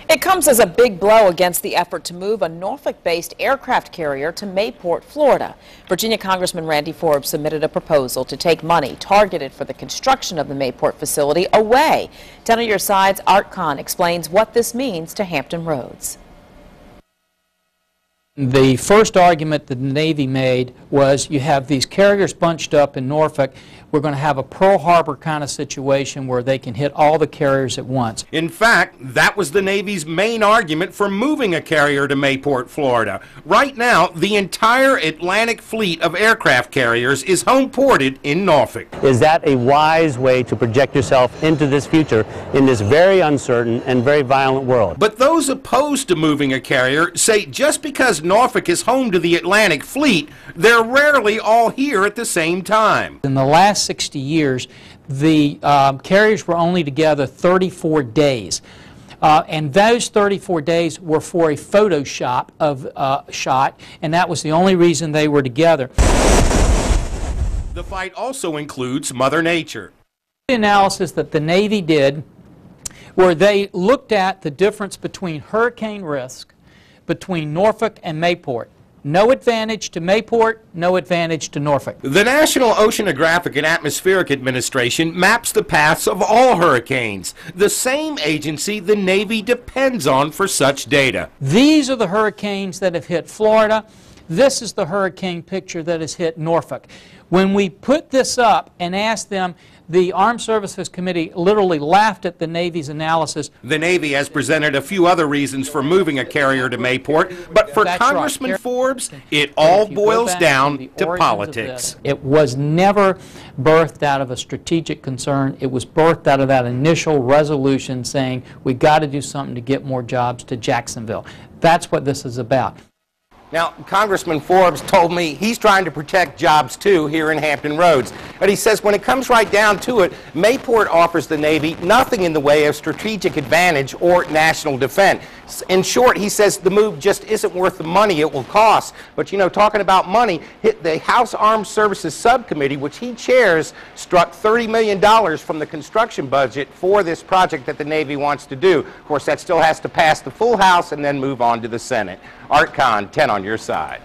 It comes as a big blow against the effort to move a Norfolk-based aircraft carrier to Mayport, Florida. Virginia Congressman Randy Forbes submitted a proposal to take money targeted for the construction of the Mayport facility away. 10 on your side's Art Kahn explains what this means to Hampton Roads. The first argument that the Navy made was you have these carriers bunched up in Norfolk. We're going to have a Pearl Harbor kind of situation where they can hit all the carriers at once. In fact, that was the Navy's main argument for moving a carrier to Mayport, Florida. Right now, the entire Atlantic fleet of aircraft carriers is home ported in Norfolk. Is that a wise way to project yourself into this future in this very uncertain and very violent world? But those opposed to moving a carrier say just because Norfolk is home to the Atlantic fleet, they're rarely all here at the same time. In the last 60 years, the carriers were only together 34 days. And those 34 days were for a Photoshop shot, and that was the only reason they were together. The fight also includes Mother Nature. The analysis that the Navy did, where they looked at the difference between hurricane risk between Norfolk and Mayport. No advantage to Mayport, no advantage to Norfolk. The National Oceanographic and Atmospheric Administration maps the paths of all hurricanes, the same agency the Navy depends on for such data. These are the hurricanes that have hit Florida. This is the hurricane picture that has hit Norfolk. When we put this up and asked them, the Armed Services Committee literally laughed at the Navy's analysis. The Navy has presented a few other reasons for moving a carrier to Mayport, but for Congressman Forbes, it all boils down to politics. It was never birthed out of a strategic concern. It was birthed out of that initial resolution saying we got to do something to get more jobs to Jacksonville. That's what this is about. Now, Congressman Forbes told me he's trying to protect jobs, too, here in Hampton Roads. But he says when it comes right down to it, Mayport offers the Navy nothing in the way of strategic advantage or national defense. In short, he says the move just isn't worth the money it will cost. But, you know, talking about money, the House Armed Services Subcommittee, which he chairs, struck $30 million from the construction budget for this project that the Navy wants to do. Of course, that still has to pass the full House and then move on to the Senate. Art Kahn, 10 on your side.